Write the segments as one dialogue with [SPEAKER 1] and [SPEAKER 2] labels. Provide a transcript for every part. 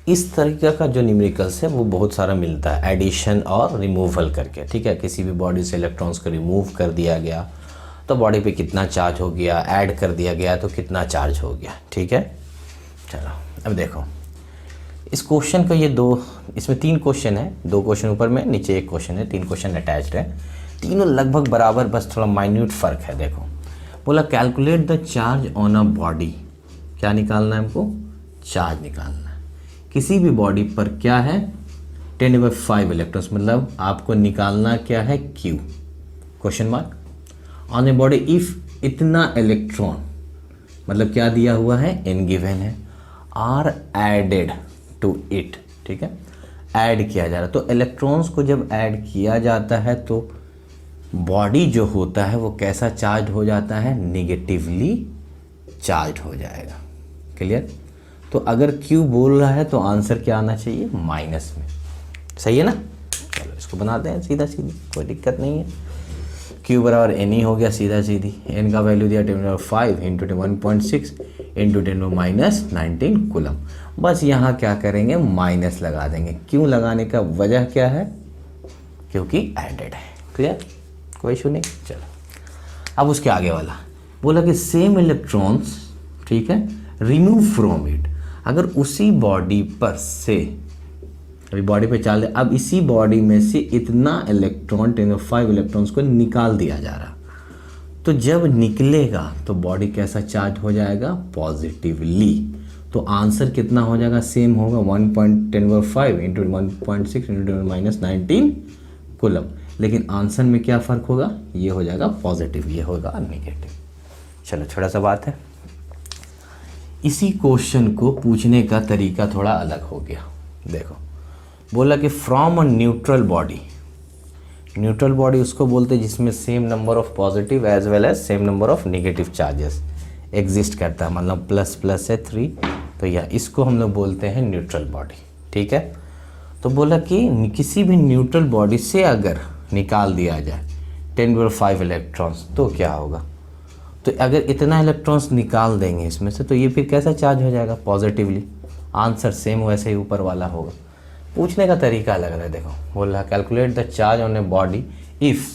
[SPEAKER 1] इस तरीके का जो न्यूमेरिकल्स है वो बहुत सारा मिलता है, एडिशन और रिमूवल करके, ठीक है। किसी भी बॉडी से इलेक्ट्रॉन्स को रिमूव कर दिया गया तो बॉडी पे कितना चार्ज हो गया, ऐड कर दिया गया तो कितना चार्ज हो गया, ठीक है। चलो अब देखो इस क्वेश्चन का, ये इसमें 3 क्वेश्चन है, 2 क्वेश्चन ऊपर में, नीचे 1 क्वेश्चन है, 3 क्वेश्चन अटैच्ड है, तीनों लगभग बराबर, बस थोड़ा माइन्यूट फ़र्क है। देखो बोला calculate the charge on a body, क्या निकालना है हमको, चार्ज निकालना है। किसी भी बॉडी पर क्या है 10⁵ इलेक्ट्रॉन्स, मतलब आपको निकालना क्या है Q, question mark. On a body if इतना इलेक्ट्रॉन, मतलब क्या दिया हुआ है, n गिवन है, आर एडेड टू इट, ठीक है, ऐड किया जा रहा है। तो इलेक्ट्रॉन्स को जब ऐड किया जाता है तो बॉडी जो होता है वो कैसा चार्ज हो जाता है, नेगेटिवली चार्ज हो जाएगा। क्लियर। तो अगर Q बोल रहा है तो आंसर क्या आना चाहिए, माइनस में, सही है ना। चलो इसको बनाते हैं सीधा सीधी, कोई दिक्कत नहीं है। Q बराबर n ही हो गया सीधा सीधी, n का वैल्यू दिया 10⁵ इंटू 1.6 इंटू 10⁻19 कूलम। बस यहाँ क्या करेंगे, माइनस लगा देंगे। क्यों लगाने का वजह क्या है, क्योंकि एडेड है। क्लियर, कोई इशू नहीं। चलो अब उसके आगे वाला बोला कि सेम इलेक्ट्रॉन्स, ठीक है, रिमूव फ्रॉम इट। अगर उसी बॉडी पर से, अभी बॉडी पे चाल, अब इसी बॉडी में से इतना इलेक्ट्रॉन 10⁵ इलेक्ट्रॉन्स को निकाल दिया जा रहा, तो जब निकलेगा तो बॉडी कैसा चार्ज हो जाएगा, पॉजिटिवली। तो आंसर कितना हो जाएगा, सेम होगा 1.10⁵ इंटू 1.6 इंटू 10⁻19 कूलम। लेकिन आंसर में क्या फ़र्क होगा, ये हो जाएगा पॉजिटिव, ये होगा नेगेटिव। चलो छोटा सा बात है, इसी क्वेश्चन को पूछने का तरीका थोड़ा अलग हो गया। देखो बोला कि from a neutral body, neutral body उसको बोलते हैं जिसमें same number of positive as well as same number of negative charges exist करता है, मतलब प्लस प्लस है 3, तो या इसको हम लोग बोलते हैं न्यूट्रल बॉडी, ठीक है। तो बोला कि किसी भी न्यूट्रल बॉडी से अगर निकाल दिया जाए 10⁵ इलेक्ट्रॉन्स तो क्या होगा, तो अगर इतना इलेक्ट्रॉन्स निकाल देंगे इसमें से तो ये फिर कैसा चार्ज हो जाएगा, पॉजिटिवली। आंसर सेम वैसे ही ऊपर वाला होगा। पूछने का तरीका अलग है। देखो बोल रहा calculate the charge on a body if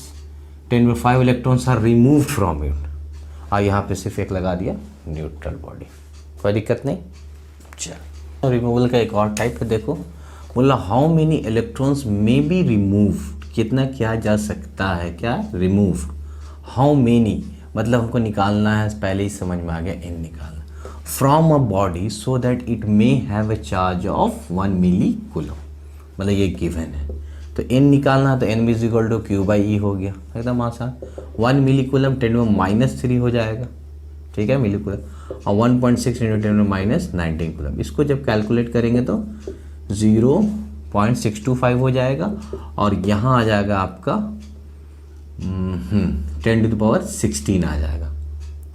[SPEAKER 1] 10⁵ electrons are removed from it, और यहाँ पे सिर्फ एक लगा दिया न्यूट्रल बॉडी, कोई दिक्कत नहीं। चल रिमूवल का एक और टाइप है। देखो बोला how many electrons may be remove, कितना किया जा सकता है, क्या रिमूव। हाउ मेनी मतलब हमको निकालना है, पहले ही समझ में आ गया, n निकालना, from a body so that it may have a charge of 1 milli coulomb, मतलब ये गिवन है। तो n निकालना तो n is equal to Q/E हो गया, एकदम आसान। 1 मिली कूलम 10⁻³ हो जाएगा, ठीक है, मिली कूलम, और 1.6 इंटू 10⁻19 कूलम। इसको जब कैलकुलेट करेंगे तो 0.625 हो जाएगा, और यहाँ आ जाएगा आपका 10⁻16 आ जाएगा,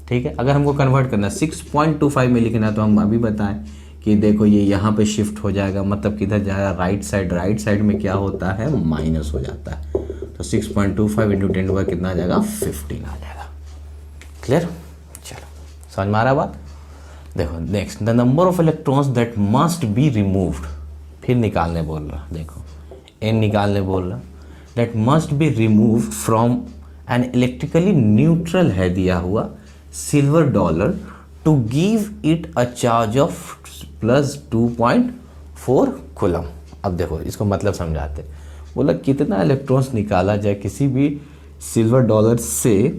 [SPEAKER 1] ठीक है। अगर हमको कन्वर्ट करना 6.25 में लिखना है तो हम अभी बताएं कि देखो ये यहाँ पे शिफ्ट हो जाएगा, मतलब किधर जाएगा, राइट साइड में क्या होता है, माइनस हो जाता है। तो 6.25 इंटू 10 कितना आ जाएगा, 15 आ जाएगा। क्लियर, चलो समझ में आ रहा बात। देखो next, the number of electrons that must be removed, फिर निकालने बोल रहा, देखो n निकालने बोल रहा, that must be removed from an electrically neutral है दिया हुआ silver dollar to give it a charge of +2.4 coulomb. अब देखो इसको मतलब समझाते, बोला कितना इलेक्ट्रॉन्स निकाला जाए किसी भी सिल्वर डॉलर से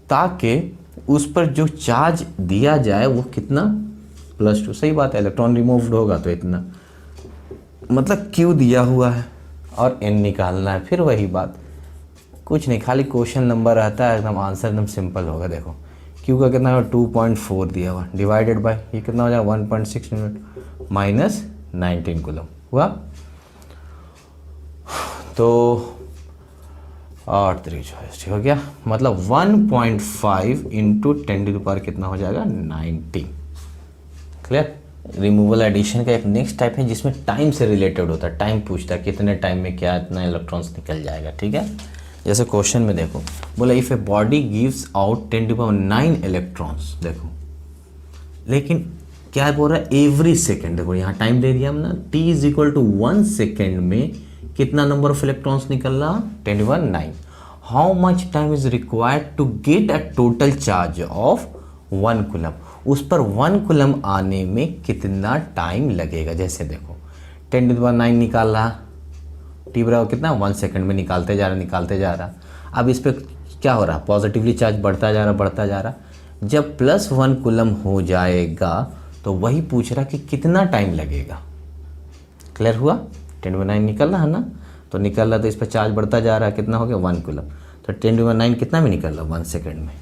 [SPEAKER 1] ताकि उस पर जो चार्ज दिया जाए वो कितना, +2। सही बात है, इलेक्ट्रॉन रिमूव्ड होगा तो इतना, मतलब Q दिया हुआ है और n निकालना है। फिर वही बात, कुछ नहीं, खाली क्वेश्चन नंबर आता है, एकदम आंसर एकदम सिंपल होगा। देखो Q का कितना होगा, 2.4 दिया हुआ, डिवाइडेड बाय ये कितना हो जाएगा, 1.6 -19 कूलम हुआ। तो और 3 हो गया, मतलब 1.5 इंटू 10⁻, कितना हो जाएगा, 19। क्लियर। रिमूवल एडिशन का एक नेक्स्ट टाइप है जिसमें टाइम से रिलेटेड होता है, टाइम पूछता है कितने टाइम में क्या इतना इलेक्ट्रॉन्स निकल जाएगा, ठीक है। जैसे क्वेश्चन में देखो बोला if a body gives out 10⁹ electrons, देखो लेकिन क्या बोल रहा है, एवरी सेकेंड। देखो यहाँ टाइम दे दिया हमने, t is equal to 1 second में कितना नंबर ऑफ इलेक्ट्रॉन्स निकल रहा, 10^9। How much time is required to get a total charge of 1 coulomb, उस पर 1 कूलम आने में कितना टाइम लगेगा। जैसे देखो 10^9 निकाल रहा, टी बराबर कितना, 1 सेकेंड में निकालते जा रहा। अब इस पर क्या हो रहा, पॉजिटिवली चार्ज बढ़ता जा रहा। जब +1 कूलम हो जाएगा तो वही पूछ रहा कि कितना टाइम लगेगा। क्लियर हुआ, 10^9 निकल रहा है ना, तो निकल रहा तो इस पर चार्ज बढ़ता जा रहा है, कितना हो गया 1 कूलम, तो 10^9 कितना में निकल रहा, 1 सेकेंड में।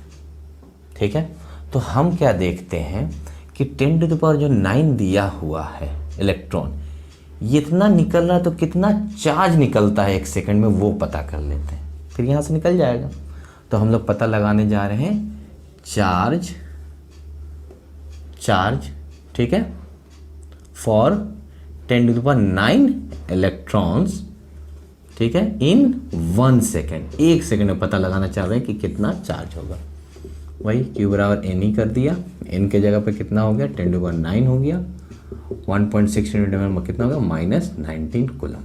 [SPEAKER 1] ठीक है, तो हम क्या देखते हैं कि 10⁹ दिया हुआ है इलेक्ट्रॉन, ये इतना निकल रहा है तो कितना चार्ज निकलता है 1 सेकेंड में वो पता कर लेते हैं, फिर यहाँ से निकल जाएगा। तो हम लोग पता लगाने जा रहे हैं चार्ज, ठीक है, फॉर 10⁹ इलेक्ट्रॉन्स, ठीक है, इन 1 सेकेंड। 1 सेकेंड में पता लगाना चाह रहे हैं कि कितना चार्ज होगा। वही Q बराबर n कर दिया, n के जगह पे कितना हो गया, 10⁹ हो गया, 1.6 इंटू 10 कितना होगा, -19 कूलम।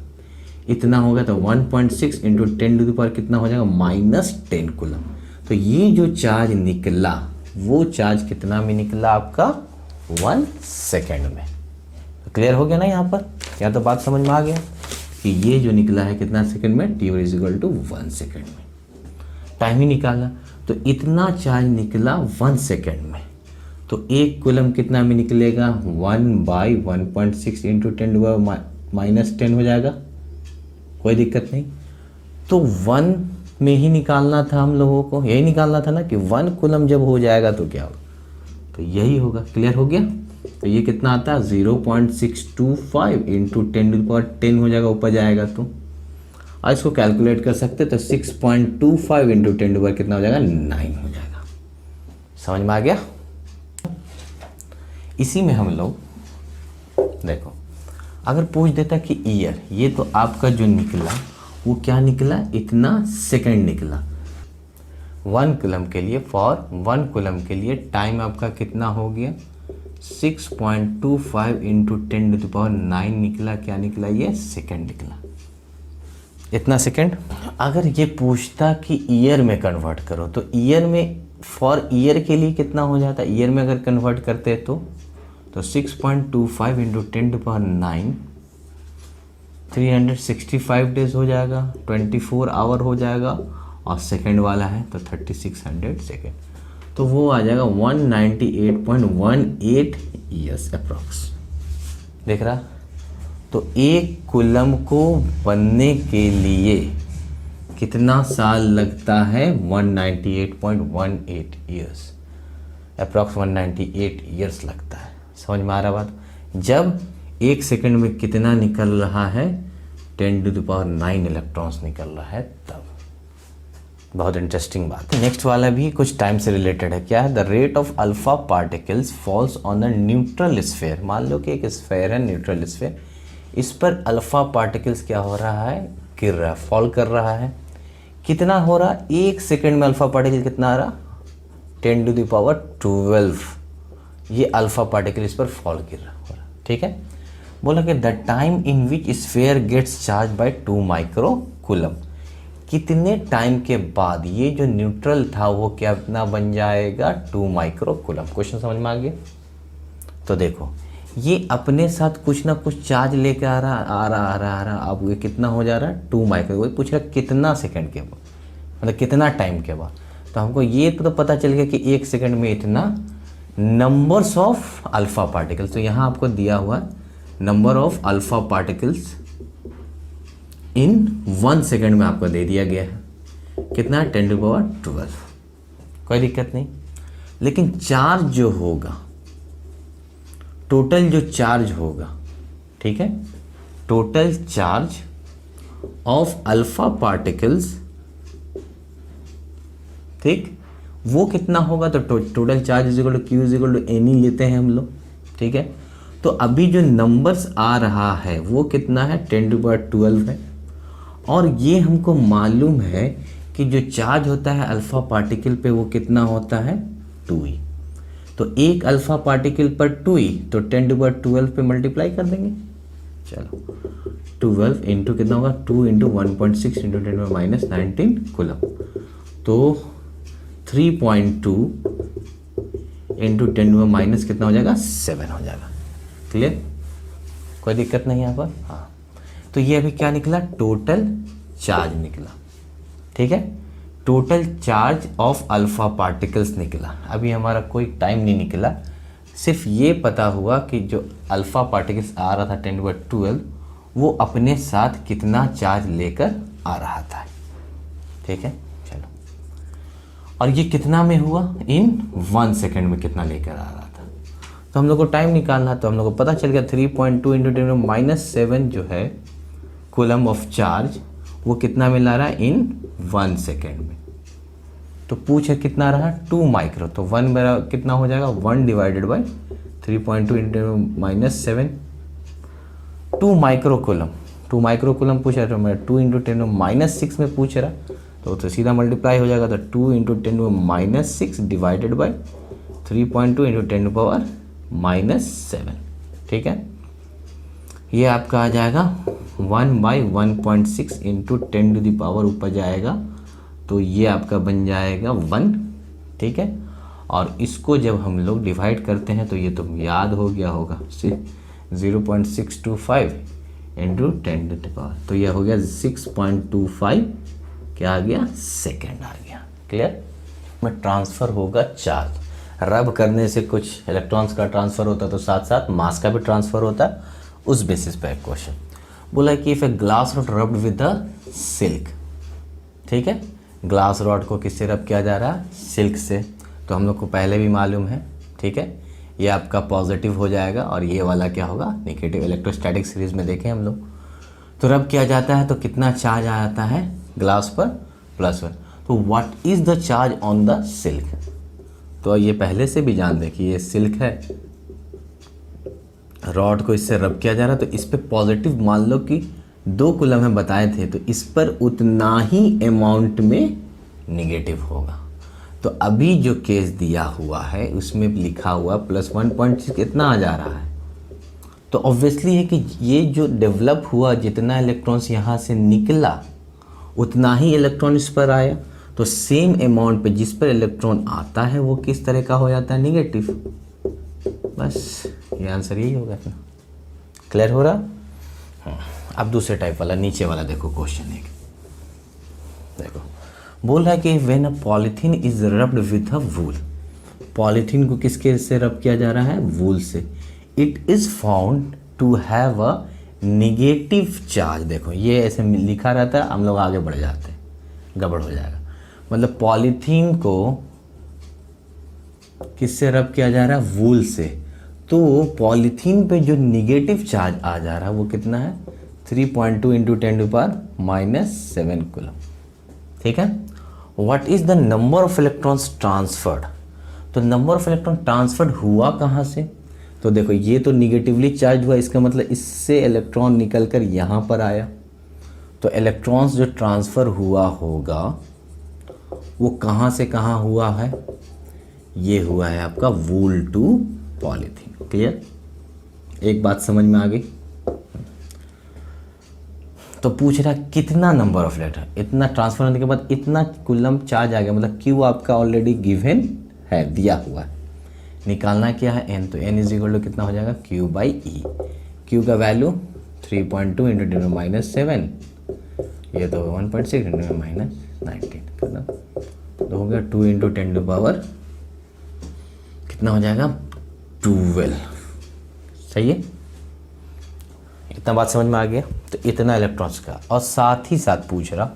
[SPEAKER 1] इतना होगा तो 1.6 इंटू 10⁻, कितना हो जाएगा, -10 कूलम। तो ये जो चार्ज निकला वो चार्ज कितना में निकला आपका, 1 सेकेंड में। तो क्लियर हो गया ना यहाँ पर, क्या तो बात समझ में आ गया कि ये जो निकला है कितना सेकेंड में, t इक्वल टू 1 सेकेंड में। टाइम ही निकाला तो इतना चार्ज निकला 1 सेकेंड में, तो 1 कूलम कितना में निकलेगा, 1/1.6 इंटू 10⁻10 हो जाएगा, कोई दिक्कत नहीं। तो 1 में ही निकालना था हम लोगों को, यही निकालना था ना कि 1 कूलम जब हो जाएगा तो क्या होगा, तो यही होगा। क्लियर हो गया, तो ये कितना आता है, 0.625 इंटू 10⁻10 हो जाएगा, ऊपर जाएगा तो, और इसको कैलकुलेट कर सकते तो 6.25 इंटू 10 कितना हो जाएगा, 9 हो जाएगा। समझ में आ गया। इसी में हम लोग देखो, अगर पूछ देता कि ईयर, ये तो आपका जो निकला वो क्या निकला, इतना सेकंड निकला। 1 कूलम के लिए, फॉर 1 कूलम के लिए टाइम आपका कितना हो गया, 6.25 इंटू 10⁹ निकला, क्या निकला, ये सेकंड निकला, इतना सेकंड। अगर ये पूछता कि ईयर में कन्वर्ट करो, तो ईयर में, फॉर ईयर के लिए कितना हो जाता, ईयर में अगर कन्वर्ट करते तो 6.25 इंटू 10⁹ 365 डेज हो जाएगा, 24 आवर हो जाएगा, और सेकंड वाला है तो 3600 सेकंड, तो वो आ जाएगा 198.18 ईयर्स अप्रॉक्स। देख रहा, तो 1 कूलम को बनने के लिए कितना साल लगता है, 198.18 ईयर्स अप्रॉक्स, 198 ईयर्स लगता है। समझ में आ रहा बात, जब 1 सेकंड में कितना निकल रहा है, 10⁹ इलेक्ट्रॉन्स निकल रहा है तब। बहुत इंटरेस्टिंग बात। नेक्स्ट वाला भी कुछ टाइम से रिलेटेड है। क्या है, the rate of alpha particles falls on a neutral sphere. मान लो कि एक स्फीयर है, न्यूट्रल स्फीयर, इस पर अल्फा पार्टिकल्स क्या हो रहा है, गिर रहा है, फॉल कर रहा है। कितना हो रहा, 1 सेकंड में अल्फा पार्टिकल कितना आ रहा, 10⁻12 ये अल्फा पार्टिकल इस पर फॉल गिर रहा हो रहा। ठीक है, बोला कि the time in which sphere gets charge by 2 micro coulomb. कितने टाइम के बाद ये जो न्यूट्रल था वो क्या कितना बन जाएगा, 2 माइक्रो कूलम। क्वेश्चन समझ में आ गया। तो देखो ये अपने साथ कुछ ना कुछ चार्ज लेके आ रहा। अब ये कितना हो जा रहा है, 2 माइक्रो। वही पूछ रहा कितना सेकंड के बाद, मतलब कितना टाइम के बाद। तो हमको ये तो पता चल गया कि 1 सेकंड में इतना नंबर्स ऑफ अल्फा पार्टिकल्स। तो यहाँ आपको दिया हुआ number of alpha particles in 1 second में आपको दे दिया गया है। कितना, 10⁻12। कोई दिक्कत नहीं, लेकिन चार्ज जो होगा, टोटल जो चार्ज होगा, ठीक है, total charge of alpha particles, ठीक, वो कितना होगा। तो total charge is equal to Q is equal to N ही लेते हैं हम लोग। ठीक है, तो अभी जो नंबर्स आ रहा है वो कितना है, 10⁻12 है। और ये हमको मालूम है कि जो चार्ज होता है अल्फा पार्टिकल पे वो कितना होता है, 2e। तो एक अल्फा पार्टिकल पर 2e, तो 10^12 पे मल्टीप्लाई कर देंगे। चलो 12 इंटू कितना होगा, 2 इंटू 1.6 इंटू 10⁻19 कूलम, तो 3.2 इंटू 10⁻- कितना हो जाएगा, 7 हो जाएगा। क्लियर, कोई दिक्कत नहीं यहाँ पर। हाँ, तो ये अभी क्या निकला, टोटल चार्ज निकला। ठीक है, total charge of alpha particles निकला। अभी हमारा कोई टाइम नहीं निकला, सिर्फ ये पता हुआ कि जो अल्फा पार्टिकल्स आ रहा था 10/12 वो अपने साथ कितना चार्ज लेकर आ रहा था। ठीक है, चलो, और ये कितना में हुआ, इन 1 सेकेंड में कितना लेकर आ रहा था। तो हम लोग को टाइम निकालना, तो हम लोग को पता चल गया 3.2 इंटू 10⁻7 जो है कूलम ऑफ चार्ज, वो कितना में ला रहा है, इन 1 सेकेंड में। तो पूछ है कितना रहा, 2 माइक्रो, तो 1 मेरा कितना हो जाएगा, 1 divided by 3.2 into -7, 2 micro coulomb. 2 micro coulomb पूछ रहा है, तो मैं 2 इंटू 10⁻6 में पूछ रहा, तो सीधा मल्टीप्लाई हो जाएगा। तो 2 इंटू 10⁻6 डिवाइडेड बाई 3.2 इंटू 10⁻7। ठीक है, ये आपका आ जाएगा 1/1.6 इंटू 10⁻, ऊपर जाएगा तो ये आपका बन जाएगा 1। ठीक है, और इसको जब हम लोग डिवाइड करते हैं तो ये तो याद हो गया होगा, 0.625 इंटू 10⁻, तो ये हो गया 6.25, क्या आ गया, सेकेंड आ गया। क्लियर, में ट्रांसफ़र होगा चार्ज, रब करने से कुछ इलेक्ट्रॉन्स का ट्रांसफ़र होता है, तो साथ साथ मास का भी ट्रांसफ़र होता है। उस बेसिस पे एक क्वेश्चन बोला कि if a glass rod rubbed with the silk. ठीक है, ग्लास रॉड को किससे रब किया जा रहा है, सिल्क से, तो हम लोग को पहले भी मालूम है। ठीक है, ये आपका पॉजिटिव हो जाएगा और ये वाला क्या होगा, नेगेटिव। इलेक्ट्रोस्टैटिक सीरीज में देखें हम लोग, तो रब किया जाता है तो कितना चार्ज आ जाता है ग्लास पर, +1। तो what is the charge on the silk, तो ये पहले से भी जान दें कि ये सिल्क है, रॉड को इससे रब किया जा रहा है, तो इस पर पॉजिटिव मान लो कि 2 कूलम हम बताए थे, तो इस पर उतना ही अमाउंट में निगेटिव होगा। तो अभी जो केस दिया हुआ है उसमें लिखा हुआ +1.6 कितना आ जा रहा है, तो ऑब्वियसली है कि ये जो डेवलप हुआ, जितना इलेक्ट्रॉन्स यहाँ से निकला उतना ही इलेक्ट्रॉन इस पर आया, तो सेम अमाउंट पे जिस पर इलेक्ट्रॉन आता है वो किस तरह का हो जाता है, निगेटिव। बस ये आंसर यही होगा ना। क्लियर हो रहा। अब दूसरे टाइप वाला, नीचे वाला देखो क्वेश्चन एक, देखो बोल रहा है कि when a polythene is rubbed with a wool, polythene को किसके से रब किया जा रहा है, वूल से, it is found to have a negative charge. देखो ये ऐसे लिखा रहता है, हम लोग आगे बढ़ जाते हैं, गड़बड़ हो जाएगा। मतलब पॉलीथीन को किससे रब किया जा रहा है, वूल से, तो पॉलीथीन पे जो निगेटिव चार्ज आ जा रहा है वो कितना है, 3.2 इंटू 10⁻7 कूलम। ठीक है, what is the number of electrons transferred, तो नंबर ऑफ इलेक्ट्रॉन ट्रांसफर्ड हुआ कहाँ से, तो देखो ये तो निगेटिवली चार्ज हुआ, इसका मतलब इससे इलेक्ट्रॉन निकल कर यहाँ पर आया, तो इलेक्ट्रॉन्स जो ट्रांसफ़र हुआ होगा वो कहाँ से कहाँ हुआ है, ये हुआ है आपका वूल टू पॉलीथीन। क्लियर, एक बात समझ में आ गई। तो पूछ रहा कितना नंबर ऑफ इलेक्ट्रॉन, इतना ट्रांसफर होने के बाद इतना कूलम चार्ज आ गया, मतलब क्यू आपका ऑलरेडी गिवन है, दिया हुआ है, निकालना क्या है एन, तो एन इज इक्वल टू कितना हो जाएगा, Q/E। क्यू का वैल्यू 3.2 इंटू 10⁻7, ये तो 1.6 इंटू 10⁻19 कितना, तो हो गया 2 इंटू 10⁻, कितना हो जाएगा 12। सही है, इतना बात समझ में आ गया। तो इतना इलेक्ट्रॉन्स का, और साथ ही साथ पूछ रहा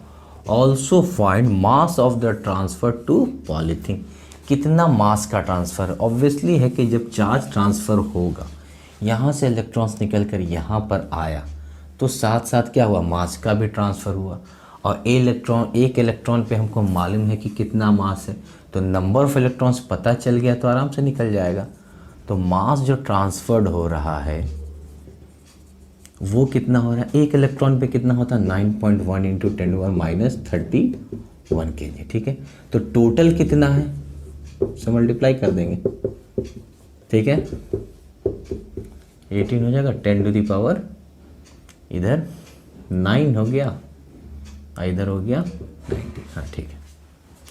[SPEAKER 1] also find mass of the transfer to polythene, कितना मास का ट्रांसफ़र। ऑब्वियसली है कि जब चार्ज ट्रांसफ़र होगा, यहाँ से इलेक्ट्रॉन्स निकल कर यहाँ पर आया, तो साथ साथ क्या हुआ, मास का भी ट्रांसफ़र हुआ, और एक इलेक्ट्रॉन पे हमको मालूम है कि कितना मास है, तो नंबर ऑफ़ इलेक्ट्रॉन्स पता चल गया तो आराम से निकल जाएगा। तो मास जो ट्रांसफर्ड हो रहा है वो कितना हो रहा है, एक इलेक्ट्रॉन पे कितना होता है, 9.1 इंटू 10⁻31 kg। ठीक है, तो टोटल कितना है, से मल्टीप्लाई कर देंगे, ठीक है, 18 हो जाएगा, 10 टू द पावर इधर 9 हो गया, इधर हो गया 90। हाँ ठीक है,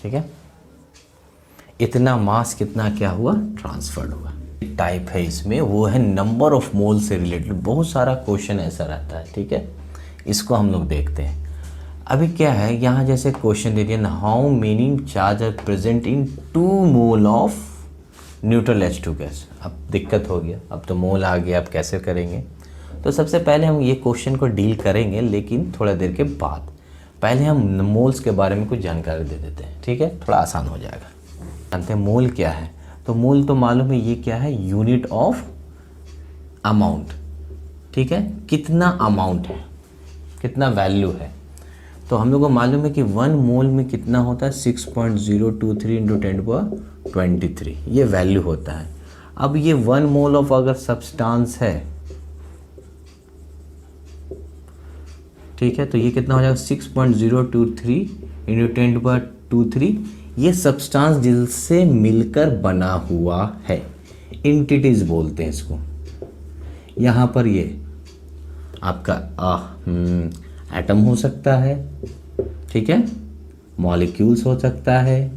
[SPEAKER 1] ठीक है। इतना मास कितना क्या हुआ, ट्रांसफर्ड हुआ। टाइप है इसमें, वो है नंबर ऑफ मोल से रिलेटेड। बहुत सारा क्वेश्चन ऐसा रहता है, ठीक है, इसको हम लोग देखते हैं। अभी क्या है, यहाँ जैसे क्वेश्चन दे दिया ना, how many charge are present in 2 mole of neutral H2 gas. अब दिक्कत हो गया, अब तो मोल आ गया, अब कैसे करेंगे। तो सबसे पहले हम ये क्वेश्चन को डील करेंगे, लेकिन थोड़ा देर के बाद। पहले हम मोल्स के बारे में कुछ जानकारी दे देते हैं, ठीक है, थोड़ा आसान हो जाएगा। जानते हैं मोल क्या है, तो मोल तो मालूम है ये क्या है, यूनिट ऑफ अमाउंट, ठीक है, कितना अमाउंट है, कितना वैल्यू है। तो हम लोग को मालूम है कि 1 मोल में कितना होता है, 6.023 इंटू 10⁻23, ये वैल्यू होता है। अब ये 1 मोल ऑफ अगर सब्सटेंस है, ठीक है, तो ये कितना हो जाएगा, 6.023 इंटू 10⁻23। ये सब्सटेंस जिससे मिलकर बना हुआ है, एंटिटीज बोलते हैं इसको। यहाँ पर ये आपका एटम हो सकता है, ठीक है, मॉलिक्यूल्स हो सकता है,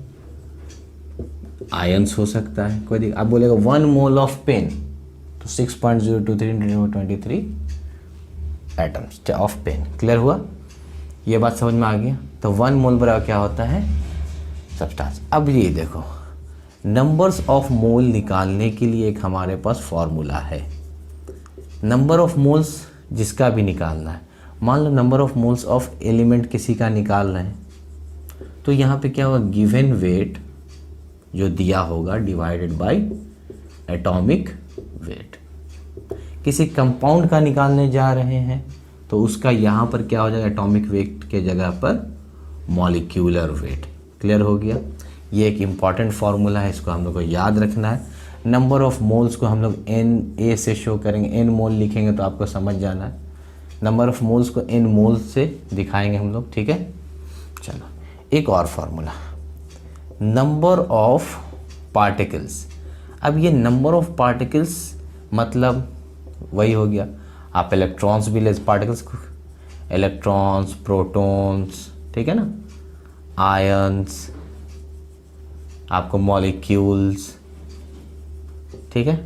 [SPEAKER 1] आयंस हो सकता है, कोई आप बोलेगा 1 मोल ऑफ पेन, तो 6.023 into 23 atoms of pen. Clear हुआ, ये बात समझ में आ गया। तो 1 मोल बराबर क्या होता है, सब्सटेंस। अब ये देखो, नंबर्स ऑफ मोल निकालने के लिए एक हमारे पास फॉर्मूला है। नंबर ऑफ मोल्स जिसका भी निकालना है, मान लो number of moles of element किसी का निकाल रहे हैं, तो यहाँ पे क्या होगा, गिवन वेट जो दिया होगा डिवाइडेड बाय एटॉमिक वेट। किसी कंपाउंड का निकालने जा रहे हैं तो उसका यहाँ पर क्या हो जाएगा, एटॉमिक वेट के जगह पर मॉलिक्यूलर वेट। क्लियर हो गया, ये एक इम्पॉर्टेंट फार्मूला है, इसको हम लोग को याद रखना है। नंबर ऑफ मोल्स को हम लोग Na से शो करेंगे, n मोल लिखेंगे तो आपको समझ जाना है। नंबर ऑफ मोल्स को n मोल्स से दिखाएंगे हम लोग, ठीक है। चलो एक और फार्मूला, नंबर ऑफ पार्टिकल्स। अब ये नंबर ऑफ पार्टिकल्स मतलब वही हो गया, आप इलेक्ट्रॉन्स भी ले, पार्टिकल्स को इलेक्ट्रॉन्स, प्रोटॉन्स, ठीक है ना, आयंस, आपको मॉलिक्यूल्स, ठीक है,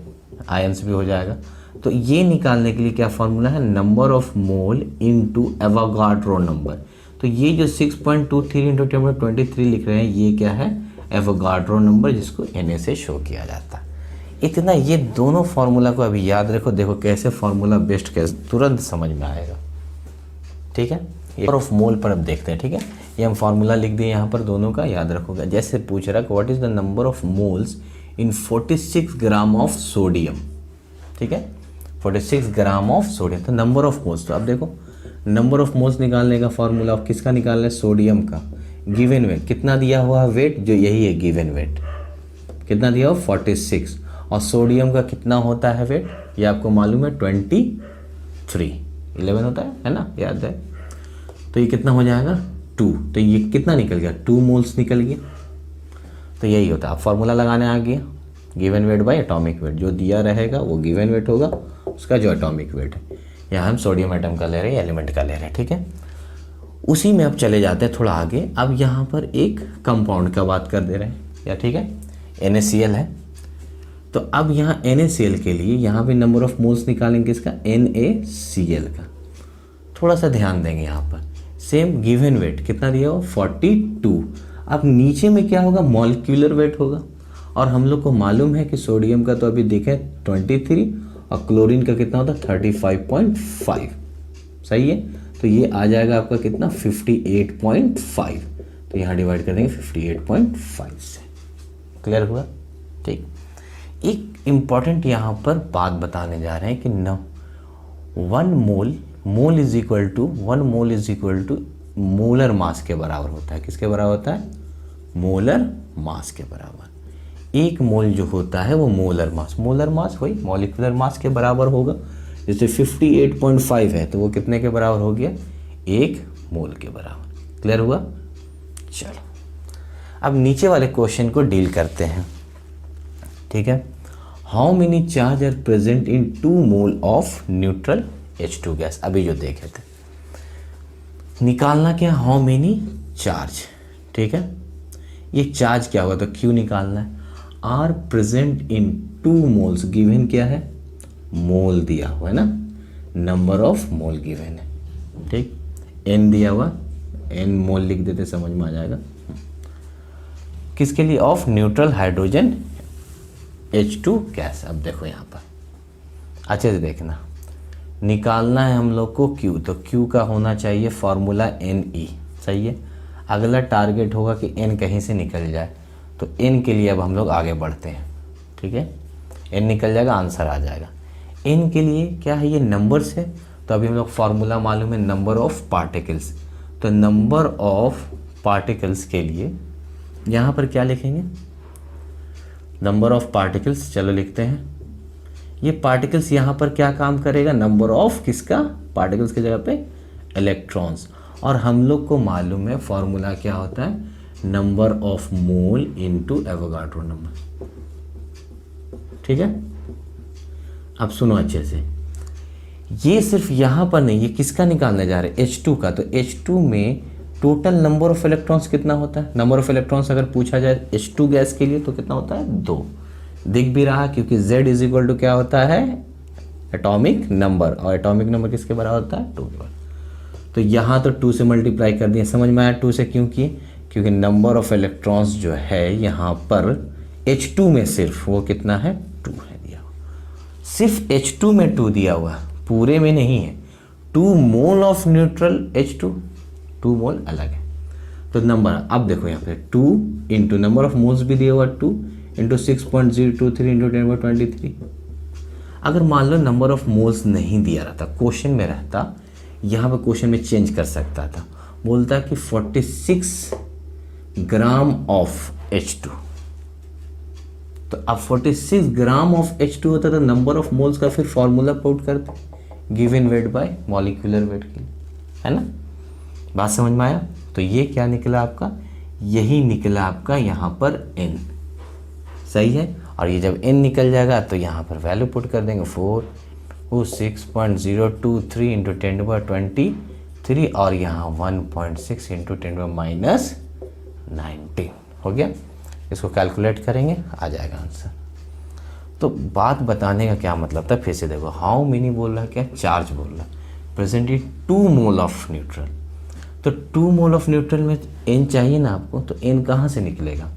[SPEAKER 1] आयंस भी हो जाएगा। तो ये निकालने के लिए क्या फार्मूला है, number of mole into Avogadro number. तो ये जो 6.23 इंटू 10⁻23 लिख रहे हैं, ये क्या है, एवोगाड्रो नंबर, जिसको Na से शो किया जाता है। इतना, ये दोनों फार्मूला को अभी याद रखो। देखो कैसे फार्मूला बेस्ट, कैसे तुरंत समझ में आएगा, ठीक है। नंबर ऑफ मोल पर अब देखते हैं, ठीक है। ये हम फार्मूला लिख दिए यहाँ पर, दोनों का याद रखोगे। जैसे पूछ रहा है what is the number of moles in 46 gram of sodium, ठीक है, 46 ग्राम ऑफ सोडियम। तो नंबर ऑफ मोल्स, तो अब देखो नंबर ऑफ मोल्स निकालने का फार्मूला आप किसका निकालना है, सोडियम का। गिवन वेट कितना दिया हुआ है, वेट जो यही है गिवन वेट, कितना दिया हुआ 46, और सोडियम का कितना होता है वेट, ये आपको मालूम है 23, 11 होता है ना, याद है। तो ये कितना हो जाएगा 2, तो ये कितना निकल गया, 2 मोल्स निकल गया। तो यही होता है, आप फार्मूला लगाने आ गया, given weight by atomic weight, जो दिया रहेगा वो गिवन वेट होगा, उसका जो एटॉमिक वेट है। यहाँ हम सोडियम एटम का ले रहे हैं, एलिमेंट का ले रहे हैं, ठीक है। उसी में अब चले जाते हैं थोड़ा आगे। अब यहाँ पर एक कंपाउंड का बात कर दे रहे हैं, या ठीक है, NaCl है। तो अब यहाँ NaCl के लिए यहाँ पे नंबर ऑफ मोल्स निकालेंगे इसका, NaCl का। थोड़ा सा ध्यान देंगे यहाँ पर, सेम गिवन वेट कितना दिया हो 42। अब नीचे में क्या होगा, मॉलिक्यूलर वेट होगा, और हम लोग को मालूम है कि सोडियम का तो अभी देखें 23, और क्लोरीन का कितना होता है 35.5, सही है। तो ये आ जाएगा आपका कितना 58.5, तो यहाँ डिवाइड कर देंगे 58.5 से। क्लियर हुआ, ठीक। एक इम्पॉर्टेंट यहाँ पर बात बताने जा रहे हैं कि 1 mole is equal to 1 mole is equal to molar mass के बराबर होता है। किसके बराबर होता है, मोलर मास के बराबर। 1 मोल जो होता है वो मोलर मास वही मॉलिक्यूलर मास के बराबर होगा। जैसे 58.5 है तो वो कितने के बराबर हो गया, 1 मोल के बराबर। क्लियर हुआ, चलो अब नीचे वाले क्वेश्चन को डील करते हैं, ठीक है। How many charge are present in 2 mole of neutral H2 gas. अभी जो देखे थे निकालना क्या, हाउ मेनी चार्ज, ठीक है। ये चार्ज क्या होगा तो Q निकालना है। Are present in 2 moles, given क्या है, मोल दिया हुआ है ना, नंबर ऑफ मोल गिवन है, ठीक। N दिया हुआ, N मोल लिख देते समझ में आ जाएगा। किसके लिए, of neutral hydrogen H2 gas. अब देखो यहाँ पर अच्छे से देखना, निकालना है हम लोग को Q, तो Q का होना चाहिए फॉर्मूला Ne, सही है। अगला टारगेट होगा कि N कहीं से निकल जाए, तो N के लिए अब हम लोग आगे बढ़ते हैं, ठीक है। N निकल जाएगा, आंसर आ जाएगा। N के लिए क्या है, ये नंबर्स है, तो अभी हम लोग फार्मूला मालूम है नंबर ऑफ पार्टिकल्स, तो नंबर ऑफ पार्टिकल्स के लिए यहाँ पर क्या लिखेंगे, नंबर ऑफ पार्टिकल्स, चलो लिखते हैं। ये पार्टिकल्स यहाँ पर क्या काम करेगा, नंबर ऑफ किसका, पार्टिकल्स की जगह पे इलेक्ट्रॉन्स, और हम लोग को मालूम है फॉर्मूला क्या होता है, number of mole into Avogadro number, ठीक है। अब सुनो अच्छे से, ये सिर्फ यहाँ पर नहीं, ये किसका निकालने जा रहे हैं, H2 का। तो H2 में टोटल नंबर ऑफ इलेक्ट्रॉन्स कितना होता है, नंबर ऑफ इलेक्ट्रॉन्स अगर पूछा जाए H2 गैस के लिए तो कितना होता है, 2। दिख भी रहा क्योंकि Z इज इक्वल टू क्या होता है, एटॉमिक नंबर, और एटॉमिक नंबर किसके बराबर होता है, 2 के बराबर। तो यहाँ तो 2 से मल्टीप्लाई कर दिया, समझ में आया 2 से क्यों किए, क्योंकि नंबर ऑफ इलेक्ट्रॉन्स जो है यहाँ पर H2 में सिर्फ वो कितना है, 2 है दिया हुआ, सिर्फ H2 में 2 दिया हुआ, पूरे में नहीं है। 2 मोल ऑफ न्यूट्रल H2, 2 मोल अलग है। तो नंबर, अब देखो यहाँ पे 2 इंटू नंबर ऑफ मोल्स भी दिया हुआ 2 इंटू 6.023 इंटू 10/23। अगर मान लो नंबर ऑफ मोल्स नहीं दिया रहता, क्वेश्चन में रहता, यहाँ पे क्वेश्चन में चेंज कर सकता था, बोलता कि 46 ग्राम ऑफ H2, तो अब 46 ग्राम ऑफ H2 होता तो नंबर ऑफ मोल्स का फिर फॉर्मूला पुट करते, given weight by molecular weight के लिए, है ना। बात समझ में आया। तो ये क्या निकला आपका, यही निकला आपका यहाँ पर N, सही है। और ये जब N निकल जाएगा तो यहाँ पर वैल्यू पुट कर देंगे 6.023 इंटू 10/23 और यहाँ 1.6 इंटू 10⁻19 हो गया। इसको कैलकुलेट करेंगे, आ जाएगा आंसर। तो बात बताने का क्या मतलब था, फिर से देखो, हाउ मेनी बोल रहा है, क्या चार्ज बोल रहा है, प्रेजेंटली 2 मोल ऑफ न्यूट्रल, तो 2 मोल ऑफ न्यूट्रल में N चाहिए ना आपको, तो N कहाँ से निकलेगा,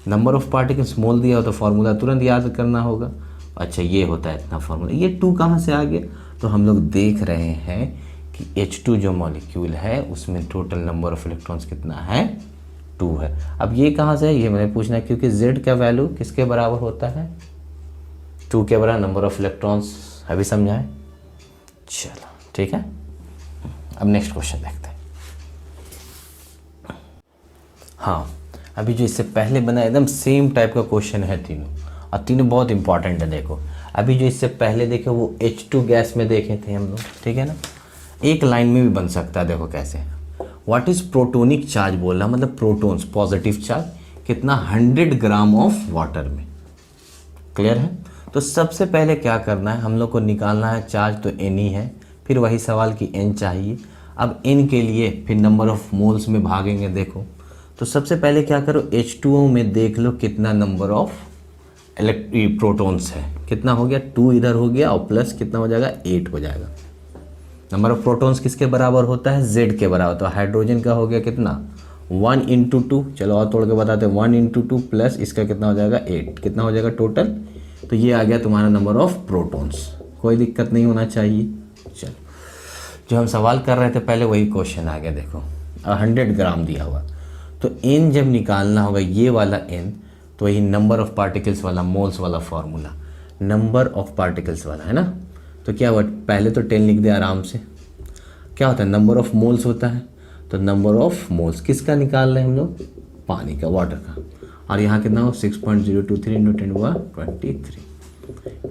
[SPEAKER 1] नंबर ऑफ पार्टिकल्स मोल दिया हो तो फार्मूला तुरंत याद करना होगा। अच्छा ये होता है इतना फार्मूला, ये 2 कहाँ से आ गया, तो हम लोग देख रहे हैं कि H2 जो मॉलिक्यूल है उसमें टोटल नंबर ऑफ इलेक्ट्रॉन्स कितना है, 2 है। अब ये कहाँ से है, ये मैंने पूछना है, क्योंकि Z का वैल्यू किसके बराबर होता है, 2 के बराबर नंबर ऑफ इलेक्ट्रॉन्स, अभी समझाएं। चलो ठीक है, अब नेक्स्ट क्वेश्चन देखते हैं। हाँ, अभी जो इससे पहले बना एकदम सेम टाइप का क्वेश्चन है तीनों, और तीनों बहुत इंपॉर्टेंट है। देखो अभी जो इससे पहले देखे वो H2 गैस में देखे थे हम लोग, ठीक है ना, एक लाइन में भी बन सकता है। देखो कैसे, व्हाट इज प्रोटोनिक चार्ज बोल रहा, मतलब प्रोटॉन्स पॉजिटिव चार्ज कितना, 100 ग्राम ऑफ वाटर में, क्लियर है। तो सबसे पहले क्या करना है, हम लोग को निकालना है चार्ज, तो N ही है, फिर वही सवाल कि N चाहिए। अब N के लिए फिर नंबर ऑफ मोल्स में भागेंगे। देखो तो सबसे पहले क्या करो, H2O में देख लो कितना नंबर ऑफ प्रोटॉन्स है, कितना हो गया, 2 इधर हो गया, और प्लस कितना हो जाएगा, 8 हो जाएगा। नंबर ऑफ प्रोटॉन्स किसके बराबर होता है, Z के बराबर। तो हाइड्रोजन का हो गया कितना, 1 इंटू 2, चलो और तोड़ के बताते हैं, 1 इंटू 2 प्लस इसका कितना हो जाएगा, 8, कितना हो जाएगा टोटल। तो ये आ गया तुम्हारा नंबर ऑफ प्रोटॉन्स, कोई दिक्कत नहीं होना चाहिए। चलो जो हम सवाल कर रहे थे पहले वही क्वेश्चन आ गया। देखो 100 ग्राम दिया हुआ, तो N जब निकालना होगा ये वाला N, तो वही नंबर ऑफ पार्टिकल्स वाला, मोल्स वाला फॉर्मूला, नंबर ऑफ पार्टिकल्स वाला है ना। तो क्या हुआ, पहले तो 10 लिख दे आराम से। क्या होता है, नंबर ऑफ मोल्स होता है, तो नंबर ऑफ मोल्स किसका निकाल रहे हैं हम लोग, पानी का, वाटर का। और यहाँ कितना हो, 6.023 इंटू 10⁻23,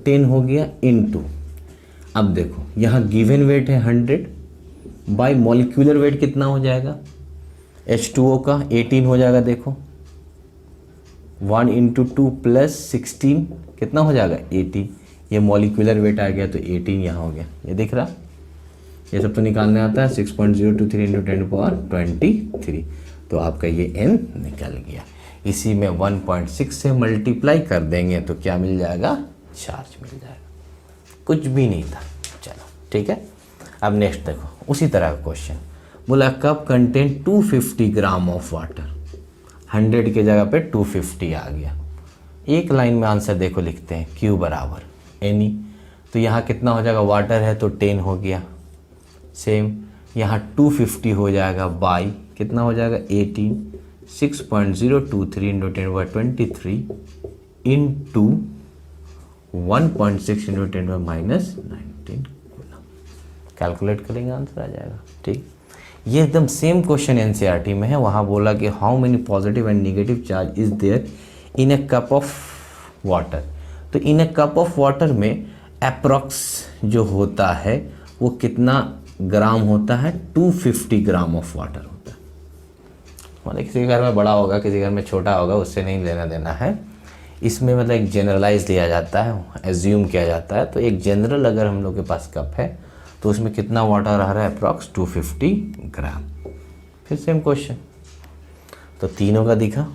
[SPEAKER 1] 10 हो गया इंटू, अब देखो यहाँ गिवन वेट है 100, बाय मॉलिक्यूलर वेट कितना हो जाएगा, H2O का 18 हो जाएगा। देखो 1 इंटू 2 प्लस 16 कितना हो जाएगा 18। ये मॉलिक्यूलर वेट आ गया तो 18 यहाँ हो गया, ये दिख रहा। ये सब तो निकालने आता है। 6.023 इंटू 10⁻23, तो आपका ये n निकल गया। इसी में 1.6 से मल्टीप्लाई कर देंगे तो क्या मिल जाएगा, चार्ज मिल जाएगा। कुछ भी नहीं था। चलो ठीक है। अब नेक्स्ट देखो, उसी तरह का क्वेश्चन बोला cup contain 250 gram of water. 100 की जगह पे 250 आ गया। एक लाइन में आंसर देखो लिखते हैं, Q बराबर Ni। तो यहाँ कितना हो जाएगा, वाटर है तो 10 हो गया। सेम यहाँ 250 हो जाएगा बाई कितना हो जाएगा 18। 6.023 इंटू 10⁻23 इंटू 1.6 इंटू 10⁻19 कैलकुलेट करेंगे आंसर आ जाएगा। ठीक, ये एकदम सेम क्वेश्चन एनसीईआरटी में है। वहाँ बोला कि how many positive and negative charge is there in a cup of water. तो in a cup of water में अप्रॉक्स जो होता है वो कितना ग्राम होता है, 250 ग्राम ऑफ वाटर होता है। मतलब किसी के घर में बड़ा होगा, किसी घर में छोटा होगा, उससे नहीं लेना देना है। इसमें मतलब एक जनरलाइज लिया जाता है, एज्यूम किया जाता है। तो एक जनरल अगर हम लोग के पास कप है तो उसमें कितना वाटर आ रहा है, अप्रॉक्स 250 ग्राम। फिर सेम क्वेश्चन, तो तीनों का दिखा।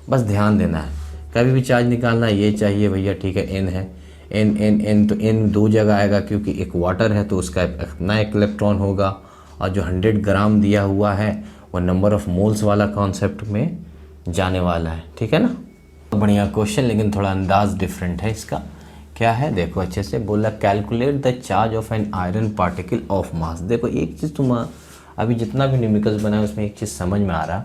[SPEAKER 1] बस ध्यान देना है, कभी भी चार्ज निकालना ये चाहिए भैया, ठीक है n है, n तो n दो जगह आएगा क्योंकि एक वाटर है तो उसका अपना एक इलेक्ट्रॉन होगा, और जो 100 ग्राम दिया हुआ है वो नंबर ऑफ मोल्स वाला कॉन्सेप्ट में जाने वाला है। ठीक है ना। बढ़िया क्वेश्चन, लेकिन थोड़ा अंदाज डिफरेंट है इसका। क्या है देखो अच्छे से, बोला calculate the charge of an iron particle of मास। देखो एक चीज़ तुम अभी जितना भी न्यूमेरिकल्स बना है उसमें एक चीज़ समझ में आ रहा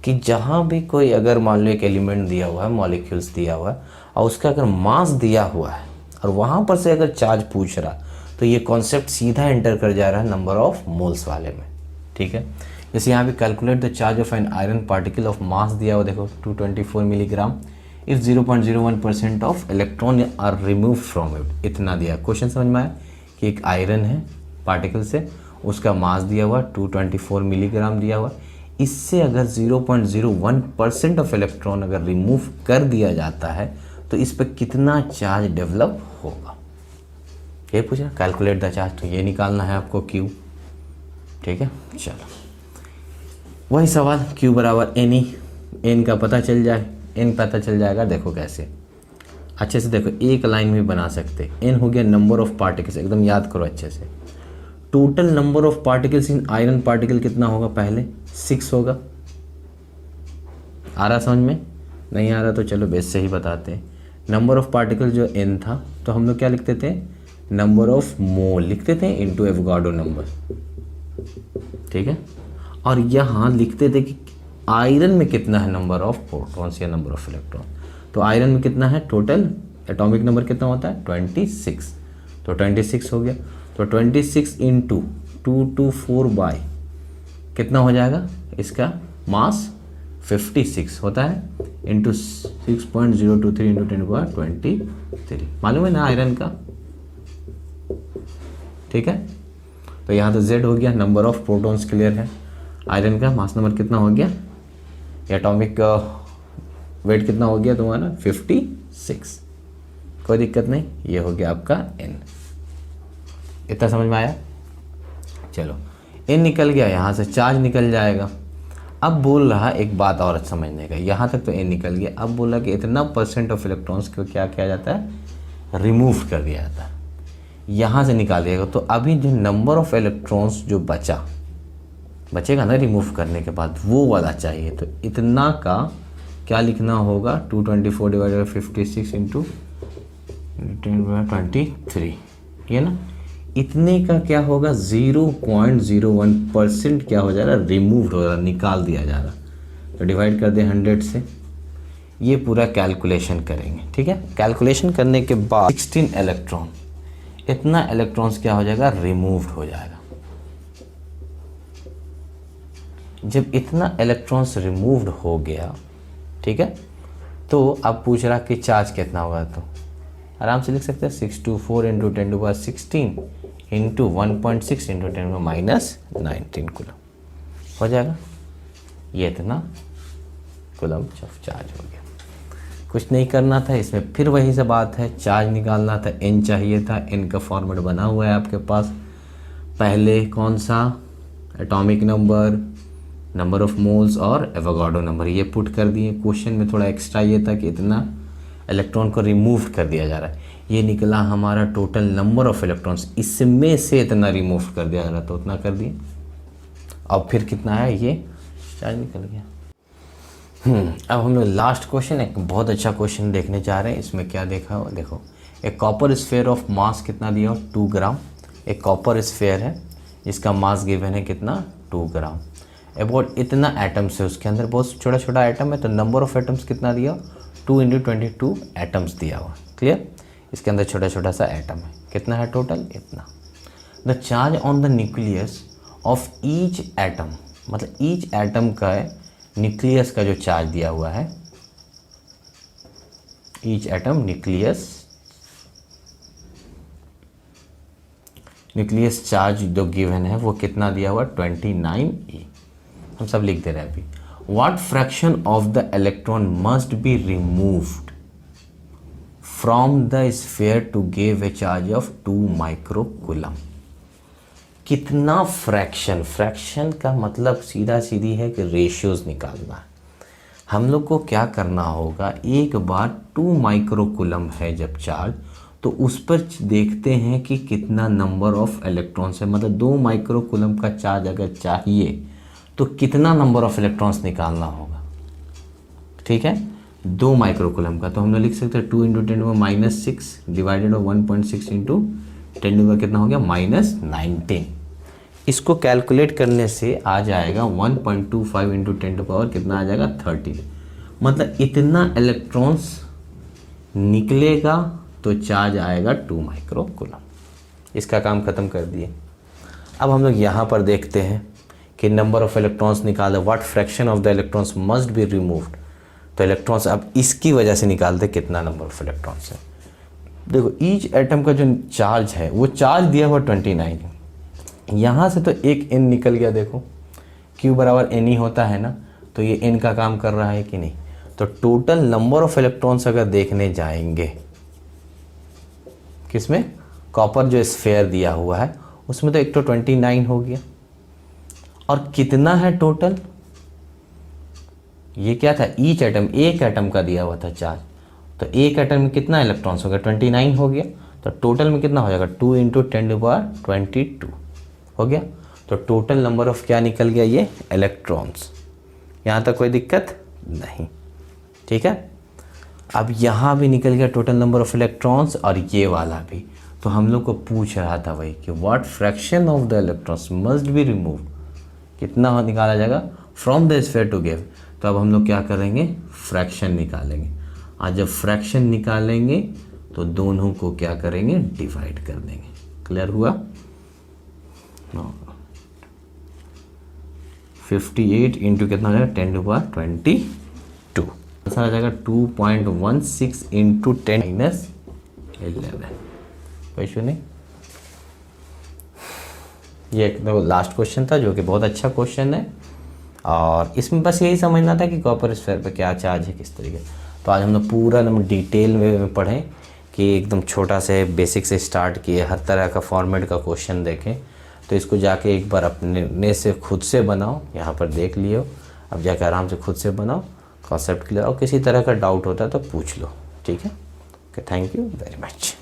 [SPEAKER 1] कि जहाँ भी कोई अगर मान लो एक एलिमेंट दिया हुआ है, मॉलिक्यूल्स दिया हुआ है, और उसका अगर मास दिया हुआ है और वहाँ पर से अगर चार्ज पूछ रहा, तो ये कॉन्सेप्ट सीधा एंटर कर जा रहा है नंबर ऑफ मोल्स वाले में। ठीक है, जैसे यहाँ भी calculate the charge of an iron particle of mass दिया हुआ, देखो 224 milligram if 0.01% of electron are remove from it. इतना दिया। क्वेश्चन समझ में आया कि एक आयरन है पार्टिकल से, उसका मास दिया हुआ 224 मिलीग्राम दिया हुआ, इससे अगर 0.01% ऑफ इलेक्ट्रॉन अगर रिमूव कर दिया जाता है तो इस पर कितना चार्ज डेवलप होगा, ये पूछना। कैलकुलेट द चार्ज, तो ये निकालना है आपको Q। ठीक है, चलो वही सवाल, Q बराबर Ni। n का पता चल जाए, n पता चल जाएगा। देखो कैसे अच्छे से देखो, एक लाइन में बना सकते। n हो गया नंबर ऑफ पार्टिकल्स, एकदम याद करो अच्छे से। Total number of particles in iron particle कितना होगा, पहले 6 होगा। आ रहा समझ में? नहीं आ रहा तो चलो बेस से ही बताते हैं। नंबर ऑफ पार्टिकल जो n था तो हम लोग क्या लिखते थे, नंबर ऑफ मोल लिखते थे इनटू एवोगाड्रो नंबर। ठीक है, और यहाँ लिखते थे कि आयरन में कितना है नंबर ऑफ प्रोटॉन्स या नंबर ऑफ इलेक्ट्रॉन। तो आयरन में कितना है, टोटल एटॉमिक नंबर कितना होता है 26, तो 26 हो गया। तो 26 इंटू 224 बाई कितना हो जाएगा, इसका मास 56 होता है, इंटू 6.023 इंटू 10⁻23। मालूम है ना आयरन का। ठीक है, तो यहाँ तो Z हो गया, नंबर ऑफ प्रोटॉन्स क्लियर है। आयरन का मास नंबर कितना हो गया, एटॉमिक वेट कितना हो गया तुम्हारा 56, कोई दिक्कत नहीं। ये हो गया आपका n। इतना समझ में आया। चलो n निकल गया, यहाँ से चार्ज निकल जाएगा। अब बोल रहा एक बात और समझने का, यहाँ तक तो n निकल गया। अब बोला कि इतना % ऑफ इलेक्ट्रॉन्स को क्या किया जाता है, रिमूव कर दिया जाता है। यहाँ से निकाल दिएगा तो अभी जो नंबर ऑफ इलेक्ट्रॉन्स जो बचेगा ना रिमूव करने के बाद, वो वाला चाहिए। तो इतना का क्या लिखना होगा, 224 डिवाइडेड बाई 56 इंटू 10⁻23, ये ना। इतने का क्या होगा, 0.01% क्या हो जा रहा है, रिमूव हो रहा, निकाल दिया जा रहा। तो डिवाइड कर दे 100 से, ये पूरा कैलकुलेशन करेंगे। ठीक है, कैलकुलेशन करने के बाद 16 इलेक्ट्रॉन, इतना इलेक्ट्रॉन्स क्या हो जाएगा, रिमूव्ड हो जाएगा। जब इतना इलेक्ट्रॉन्स रिमूव्ड हो गया, ठीक है, तो अब पूछ रहा कि चार्ज कितना होगा। तो आराम से लिख सकते हैं 624 इंटू 10⁻16 इंटू 1.6 इंटू 10⁻19 कूलम हो जाएगा। ये इतना कूलम चार्ज हो गया। कुछ नहीं करना था इसमें, फिर वही से बात है, चार्ज निकालना था, n चाहिए था, n का फॉर्मेट बना हुआ है आपके पास। पहले कौन सा, atomic number, number of moles और एवोगाड्रो नंबर, ये पुट कर दिए। क्वेश्चन में थोड़ा एक्स्ट्रा ये था कि इतना इलेक्ट्रॉन को रिमूव कर दिया जा रहा है, ये निकला हमारा टोटल नंबर ऑफ इलेक्ट्रॉन्स, इसमें से इतना रिमूव कर दिया जा रहा है तो उतना कर दिए। अब फिर कितना है, ये चार्ज निकल गया। अब हम लोग लास्ट क्वेश्चन, एक बहुत अच्छा क्वेश्चन देखने जा रहे हैं। इसमें क्या देखा हो, देखो एक कॉपर स्फेयर ऑफ मास कितना दिया हो, 2 ग्राम। एक कॉपर स्फेयर है जिसका मास गिवन है कितना, 2 ग्राम। अबाउट इतना एटम्स है, उसके अंदर बहुत छोटा छोटा एटम है, तो नंबर ऑफ एटम्स कितना दिया, 2 × 22 एटम्स दिया हुआ। क्लियर, इसके अंदर छोटा छोटा सा एटम है, कितना है टोटल, इतना। The charge on the nucleus of each atom, मतलब ईच एटम का न्यूक्लियस का जो चार्ज दिया हुआ है, ईच एटम न्यूक्लियस चार्ज जो गिवन है वो कितना दिया हुआ, 29e। हम सब लिख दे रहे हैं अभी। What fraction of the electron must be removed from the sphere to give a charge of 2 microcoulomb. कितना फ्रैक्शन, फ्रैक्शन का मतलब सीधा सीधी है कि रेशियोज निकालना है। हम लोग को क्या करना होगा, एक बार 2 माइक्रोकूलम है जब चार्ज, तो उस पर देखते हैं कि कितना नंबर ऑफ इलेक्ट्रॉन्स है, मतलब 2 माइक्रोकूलम का चार्ज अगर चाहिए तो कितना नंबर ऑफ इलेक्ट्रॉन्स निकालना होगा। ठीक है, 2 माइक्रोकूलम का, तो हम लोग लिख सकते हैं 2 × 10⁻⁶ डिवाइडेड 1.6 × 10 कितना हो गया, -19। इसको कैलकुलेट करने से आ जाएगा 1.25 × 10 कितना आ जाएगा, 30। मतलब इतना इलेक्ट्रॉन्स निकलेगा तो चार्ज आएगा 2 माइक्रोकूलम। इसका काम ख़त्म कर दिए। अब हम लोग यहाँ पर देखते हैं कि नंबर ऑफ इलेक्ट्रॉन्स निकाले, what fraction of the electrons must be removed. तो इलेक्ट्रॉन्स अब इसकी वजह से निकालते कितना नंबर ऑफ इलेक्ट्रॉन्स है। देखो ईच एटम का जो चार्ज है वो चार्ज दिया हुआ 29, यहाँ से तो एक n निकल गया। देखो Q बराबर n ही होता है ना, तो ये n का काम कर रहा है कि नहीं। तो टोटल नंबर ऑफ इलेक्ट्रॉन्स अगर देखने जाएंगे किसमें, कॉपर जो स्फेयर दिया हुआ है उसमें, तो एक तो 29 हो गया, और कितना है टोटल, ये क्या था, ईच एटम, एक एटम का दिया हुआ था चार्ज, तो एक एटम में कितना इलेक्ट्रॉन्स हो गया, 29 हो गया। तो टोटल में कितना हो जाएगा, 2 × 10⁻22 हो गया। तो टोटल नंबर ऑफ क्या निकल गया, ये इलेक्ट्रॉन्स। यहाँ तक कोई दिक्कत नहीं, ठीक है। अब यहाँ भी निकल गया टोटल नंबर ऑफ इलेक्ट्रॉन्स, और ये वाला भी। तो हम लोग को पूछ रहा था वही कि what fraction of the electrons must be removed, कितना निकाला जाएगा from the sphere to give. तो अब हम लोग क्या करेंगे, फ्रैक्शन निकालेंगे। आज जब फ्रैक्शन निकालेंगे तो दोनों को क्या करेंगे, डिवाइड कर देंगे। क्लियर हुआ, 58 × कितना हो जाएगा, 10⁻22। आंसर आ जाएगा 2.16 × 10⁻11। कोई इशू नहीं। ये एक लास्ट क्वेश्चन था जो कि बहुत अच्छा क्वेश्चन है, और इसमें बस यही समझना था कि कॉपर स्फीयर पे क्या चार्ज है, किस तरीके। तो आज हम लोग पूरा डिटेल में पढ़ें कि एकदम छोटा से बेसिक से स्टार्ट किए, हर तरह का फॉर्मेट का क्वेश्चन देखें। तो इसको जाके एक बार अपने से खुद से बनाओ, यहाँ पर देख लियो, अब जाके आराम से खुद से बनाओ, कॉन्सेप्ट क्लियर। और किसी तरह का डाउट होता है तो पूछ लो, ठीक है। Okay, thank you very much.